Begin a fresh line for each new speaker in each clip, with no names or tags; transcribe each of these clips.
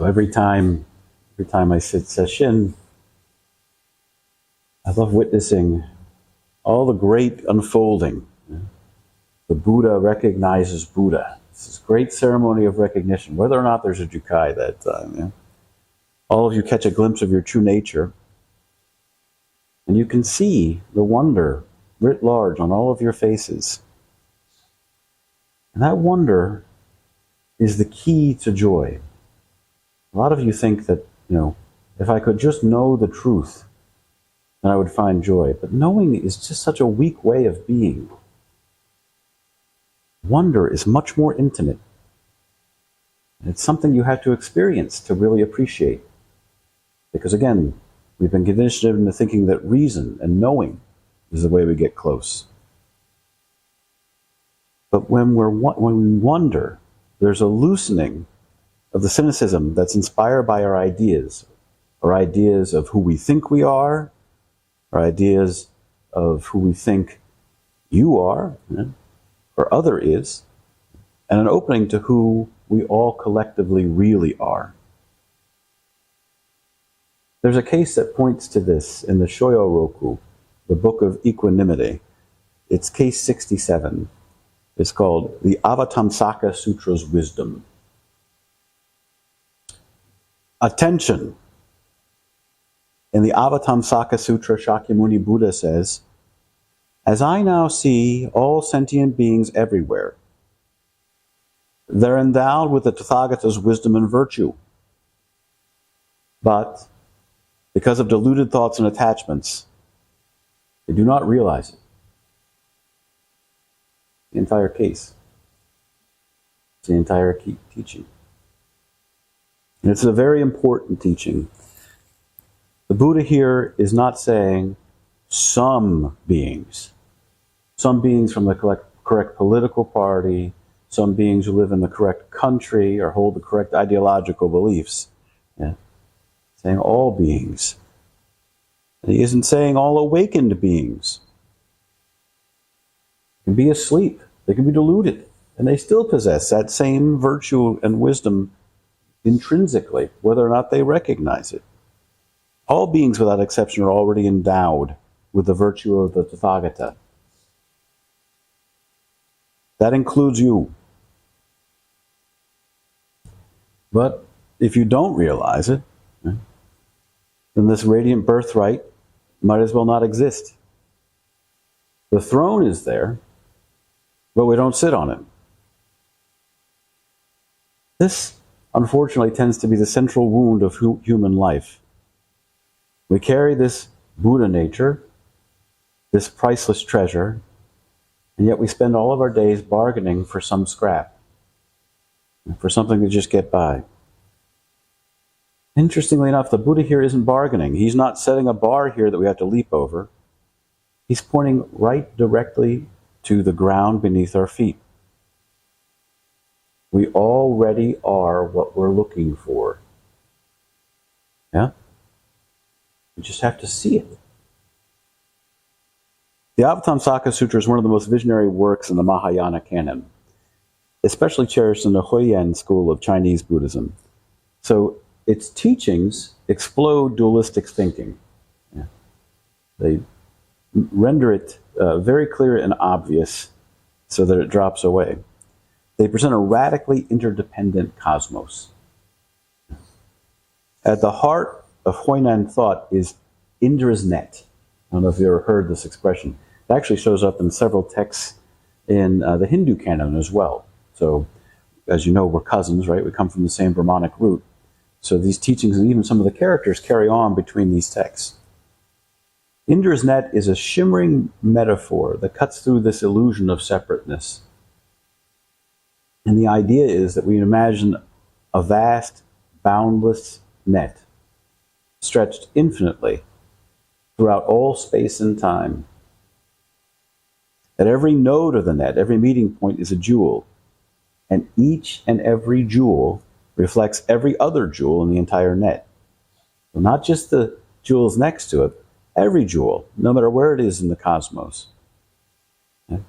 So every time I sit sesshin, I love witnessing all the great unfolding. The Buddha recognizes Buddha. It's this great ceremony of recognition, whether or not there's a Jukai that time. All of you catch a glimpse of your true nature, and you can see the wonder writ large on all of your faces. And that wonder is the key to joy. A lot of you think that, if I could just know the truth, then I would find joy. But knowing is just such a weak way of being. Wonder is much more intimate. And it's something you have to experience to really appreciate. Because again, we've been conditioned into thinking that reason and knowing is the way we get close. But when we wonder, there's a loosening of the cynicism that's inspired by our ideas of who we think we are, our ideas of who we think you are, or other is, and an opening to who we all collectively really are. There's a case that points to this in the Shōyōroku, the Book of Equanimity. It's case 67. It's called the Avatamsaka Sutra's Wisdom. Attention! In the Avatamsaka Sutra, Shakyamuni Buddha says, "As I now see all sentient beings everywhere, they're endowed with the Tathagata's wisdom and virtue. But because of deluded thoughts and attachments, they do not realize it." The entire case. It's the entire teaching. And it's a very important teaching. The Buddha here is not saying some beings from the correct political party, some beings who live in the correct country or hold the correct ideological beliefs. Saying all beings. And he isn't saying all awakened beings. They can be asleep, they can be deluded, and they still possess that same virtue and wisdom intrinsically, whether or not they recognize it. All beings without exception are already endowed with the virtue of the Tathagata. That includes you. But if you don't realize it, then this radiant birthright might as well not exist. The throne is there, but we don't sit on it. This, unfortunately, tends to be the central wound of human life. We carry this Buddha nature, this priceless treasure, and yet we spend all of our days bargaining for some scrap, for something to just get by. Interestingly enough, the Buddha here isn't bargaining. He's not setting a bar here that we have to leap over. He's pointing right directly to the ground beneath our feet. We already are what we're looking for. Yeah? We just have to see it. The Avatamsaka Sutra is one of the most visionary works in the Mahayana canon, especially cherished in the Huayan school of Chinese Buddhism. So its teachings explode dualistic thinking. Yeah. They render it very clear and obvious so that it drops away. They present a radically interdependent cosmos. At the heart of Huayan thought is Indra's net. I don't know if you've ever heard this expression. It actually shows up in several texts in the Hindu canon as well. So, as you know, we're cousins, right? We come from the same Brahmanic root. So these teachings and even some of the characters carry on between these texts. Indra's net is a shimmering metaphor that cuts through this illusion of separateness. And the idea is that we imagine a vast, boundless net stretched infinitely throughout all space and time. At every node of the net, every meeting point is a jewel, and each and every jewel reflects every other jewel in the entire net. So not just the jewels next to it, every jewel, no matter where it is in the cosmos. Okay?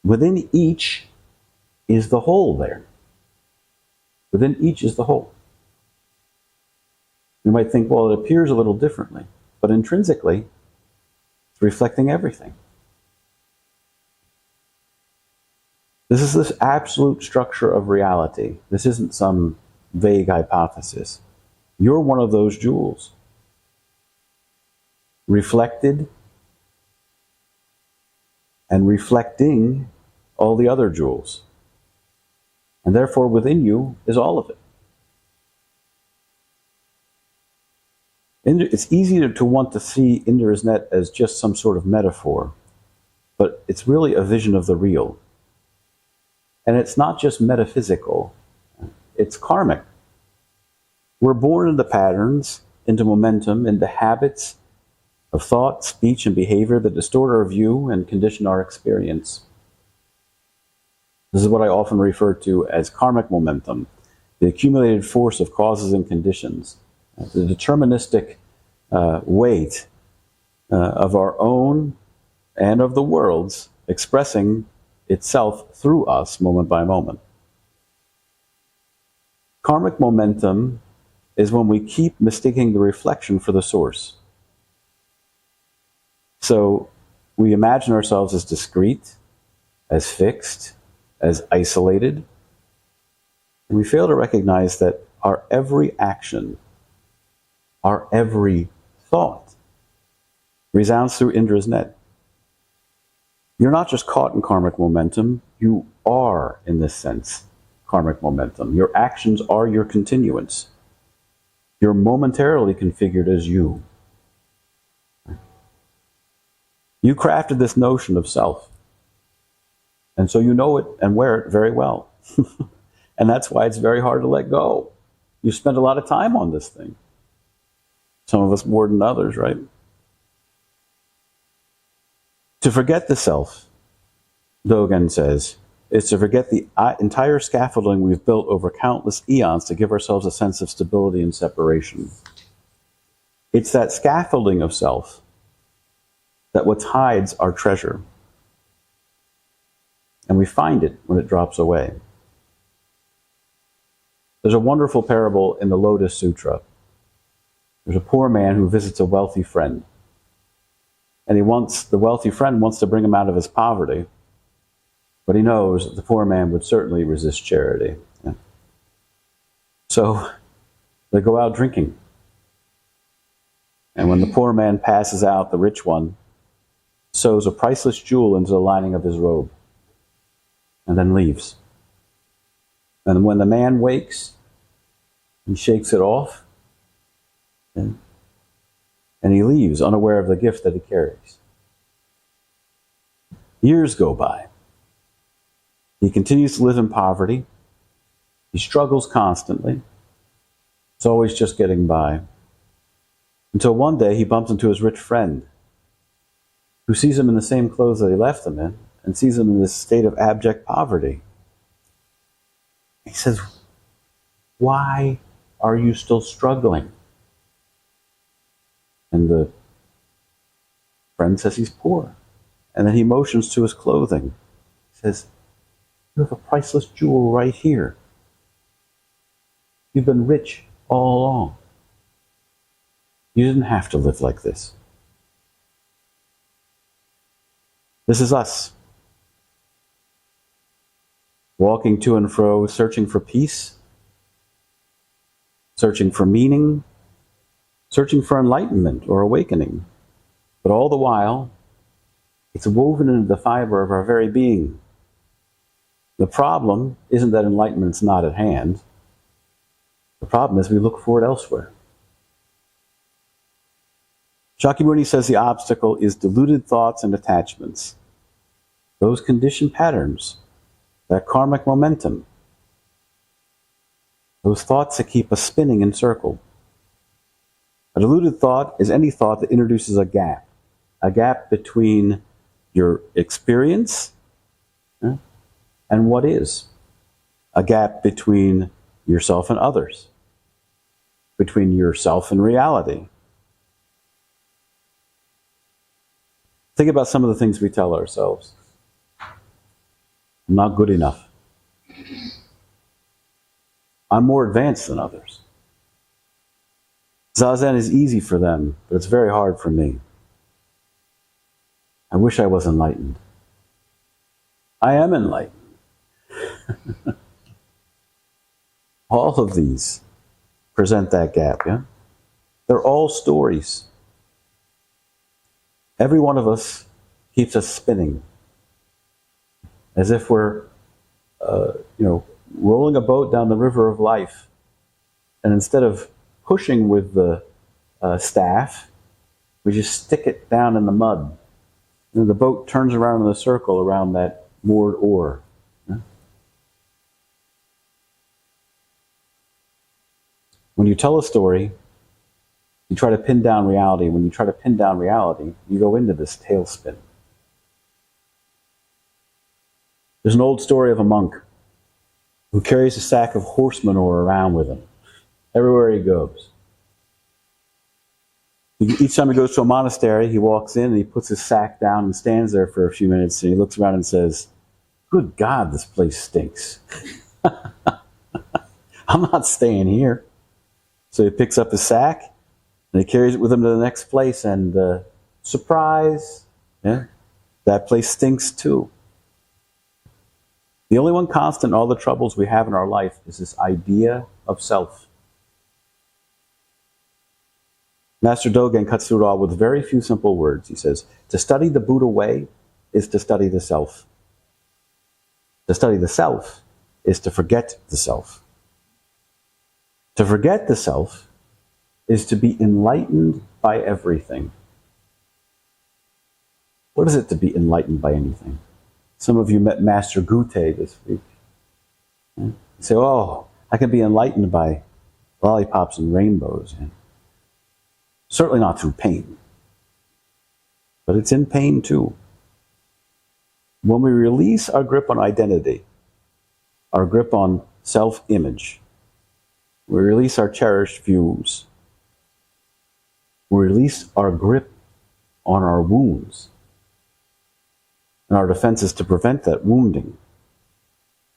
Within each is the whole there. Within each is the whole. You might think, well, it appears a little differently, but intrinsically, it's reflecting everything. This is this absolute structure of reality. This isn't some vague hypothesis. You're one of those jewels, reflected and reflecting all the other jewels. And therefore, within you is all of it. It's easy to want to see Indra's net as just some sort of metaphor, but it's really a vision of the real. And it's not just metaphysical, it's karmic. We're born into patterns, into momentum, into habits of thought, speech, and behavior that distort our view and condition our experience. This is what I often refer to as karmic momentum, the accumulated force of causes and conditions, the deterministic weight of our own and of the world's expressing itself through us moment by moment. Karmic momentum is when we keep mistaking the reflection for the source. So we imagine ourselves as discrete, as fixed, as isolated, and we fail to recognize that our every action, our every thought, resounds through Indra's net. You're not just caught in karmic momentum, you are, in this sense, karmic momentum. Your actions are your continuance. You're momentarily configured as you. You crafted this notion of self. And so you know it and wear it very well. And that's why it's very hard to let go. You spend a lot of time on this thing. Some of us more than others, right? To forget the self, Dōgen says, is to forget the entire scaffolding we've built over countless eons to give ourselves a sense of stability and separation. It's that scaffolding of self that what hides our treasure. And we find it when it drops away. There's a wonderful parable in the Lotus Sutra. There's a poor man who visits a wealthy friend. And the wealthy friend wants to bring him out of his poverty, but he knows that the poor man would certainly resist charity. Yeah. So they go out drinking. And when the poor man passes out, the rich one sews a priceless jewel into the lining of his robe and then leaves. And when the man wakes, he shakes it off and he leaves, unaware of the gift that he carries. Years go by. He continues to live in poverty. He struggles constantly. It's always just getting by. Until one day he bumps into his rich friend, who sees him in the same clothes that he left him in, and sees him in this state of abject poverty. He says, "Why are you still struggling?" And the friend says he's poor. And then he motions to his clothing. He says, "You have a priceless jewel right here. You've been rich all along. You didn't have to live like this." This is us. Walking to and fro, searching for peace, searching for meaning, searching for enlightenment or awakening. But all the while, it's woven into the fiber of our very being. The problem isn't that enlightenment's not at hand. The problem is we look for it elsewhere. Shakyamuni says the obstacle is deluded thoughts and attachments. Those conditioned patterns, that karmic momentum, those thoughts that keep us spinning in circle. A deluded thought is any thought that introduces a gap between your experience and what is, a gap between yourself and others, between yourself and reality. Think about some of the things we tell ourselves. I'm not good enough. I'm more advanced than others. Zazen is easy for them, but it's very hard for me. I wish I was enlightened. I am enlightened. All of these present that gap, yeah? They're all stories. Every one of us keeps us spinning, as if we're, rolling a boat down the river of life. And instead of pushing with the staff, we just stick it down in the mud. And the boat turns around in a circle around that moored oar. Yeah? When you tell a story, you try to pin down reality. When you try to pin down reality, you go into this tailspin. There's an old story of a monk who carries a sack of horse manure around with him everywhere he goes. Each time he goes to a monastery, he walks in and he puts his sack down and stands there for a few minutes, and he looks around and says, "Good God, this place stinks. I'm not staying here." So he picks up his sack and he carries it with him to the next place, and surprise, yeah, that place stinks too. The only one constant in all the troubles we have in our life is this idea of self. Master Dōgen cuts through it all with very few simple words. He says, to study the Buddha way is to study the self. To study the self is to forget the self. To forget the self is to be enlightened by everything. What is it to be enlightened by anything? Some of you met Master Gute this week. You say, oh, I can be enlightened by lollipops and rainbows. Certainly not through pain. But it's in pain too. When we release our grip on identity, our grip on self-image, we release our cherished views, we release our grip on our wounds and our defenses to prevent that wounding,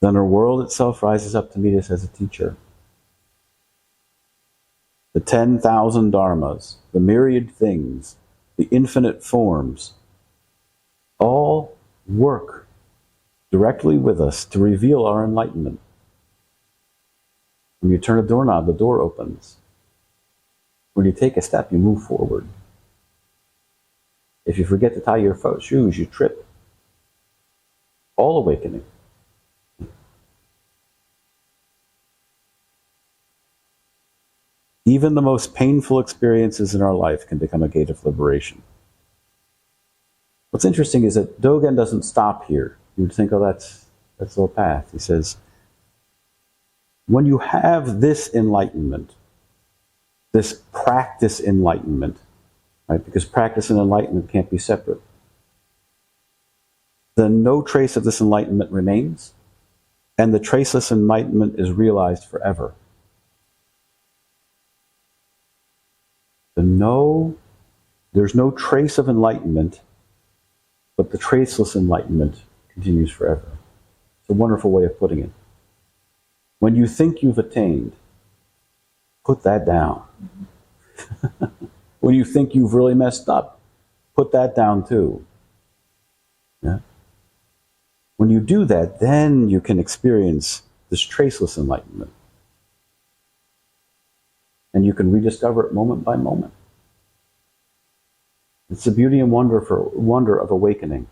then our world itself rises up to meet us as a teacher. The 10,000 dharmas, the myriad things, the infinite forms, all work directly with us to reveal our enlightenment. When you turn a doorknob, the door opens. When you take a step, you move forward. If you forget to tie your shoes, you trip. All awakening. Even the most painful experiences in our life can become a gate of liberation. What's interesting is that Dōgen doesn't stop here. You would think, oh, that's the path. He says, when you have this enlightenment, this practice enlightenment, right? Because practice and enlightenment can't be separate, then no trace of this enlightenment remains, and the traceless enlightenment is realized forever. There's no trace of enlightenment, but the traceless enlightenment continues forever. It's a wonderful way of putting it. When you think you've attained, put that down. When you think you've really messed up, put that down too. Yeah? When you do that, then you can experience this traceless enlightenment. And you can rediscover it moment by moment. It's the beauty and wonder of awakening.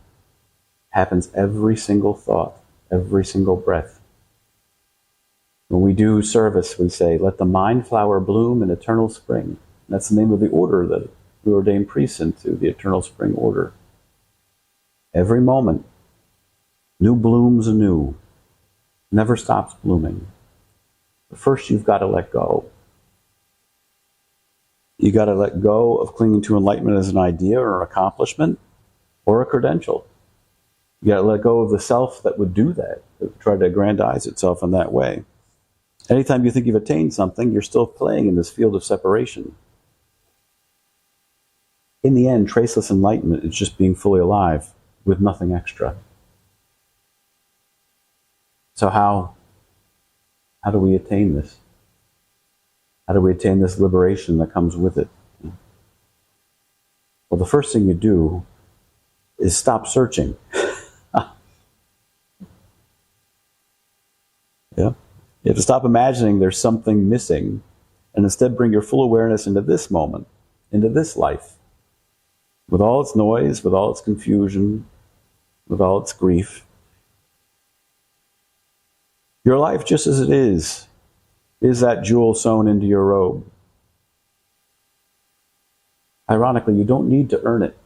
Happens every single thought, every single breath. When we do service, we say, let the mind flower bloom in eternal spring. That's the name of the order that we ordain priests into, the Eternal Spring Order. Every moment, new blooms anew. Never stops blooming. But first you've got to let go. You got to let go of clinging to enlightenment as an idea or an accomplishment or a credential. You got to let go of the self that would do that would try to aggrandize itself in that way. Anytime you think you've attained something, you're still playing in this field of separation. In the end, traceless enlightenment is just being fully alive with nothing extra. So how do we attain this? How do we attain this liberation that comes with it? Well, the first thing you do is stop searching. Yeah? You have to stop imagining there's something missing, and instead bring your full awareness into this moment, into this life, with all its noise, with all its confusion, with all its grief. Your life, just as it is that jewel sewn into your robe. Ironically, you don't need to earn it,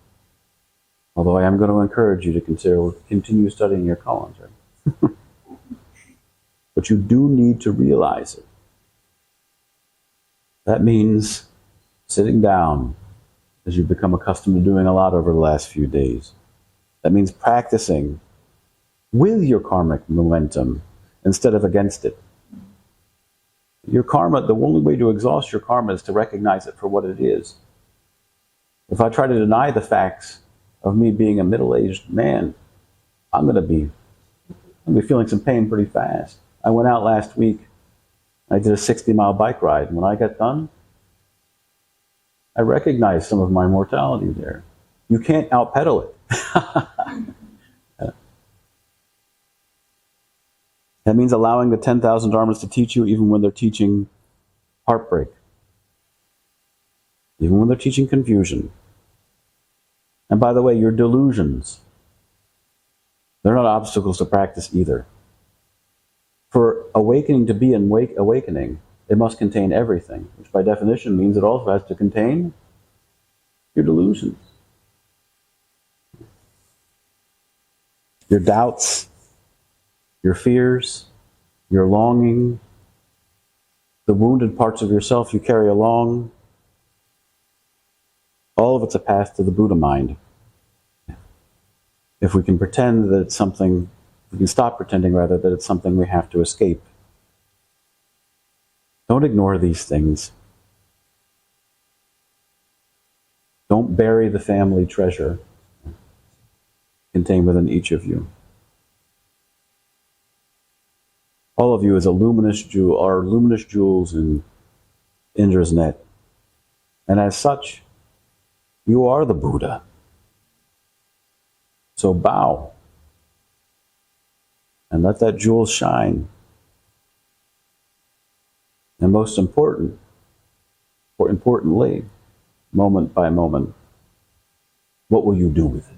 although I am going to encourage you to continue studying your koans, right? But you do need to realize it. That means sitting down, as you've become accustomed to doing a lot over the last few days. That means practicing with your karmic momentum instead of against it. Your karma, the only way to exhaust your karma is to recognize it for what it is. If I try to deny the facts of me being a middle-aged man, I'm going to be feeling some pain pretty fast. I went out last week. I did a 60-mile bike ride. When I got done, I recognized some of my mortality there. You can't out-pedal it. That means allowing the 10,000 dharmas to teach you even when they're teaching heartbreak. Even when they're teaching confusion. And by the way, your delusions, they're not obstacles to practice either. For awakening to be an awakening, it must contain everything, which by definition means it also has to contain your delusions. Your doubts, your fears, your longing, the wounded parts of yourself you carry along, all of it's a path to the Buddha mind. If we can pretend that it's something, we can stop pretending rather that it's something we have to escape. Don't ignore these things. Don't bury the family treasure contained within each of you. All of you is a luminous jewel, are luminous jewels in Indra's net. And as such, you are the Buddha. So bow and let that jewel shine. And most importantly, moment by moment, what will you do with it?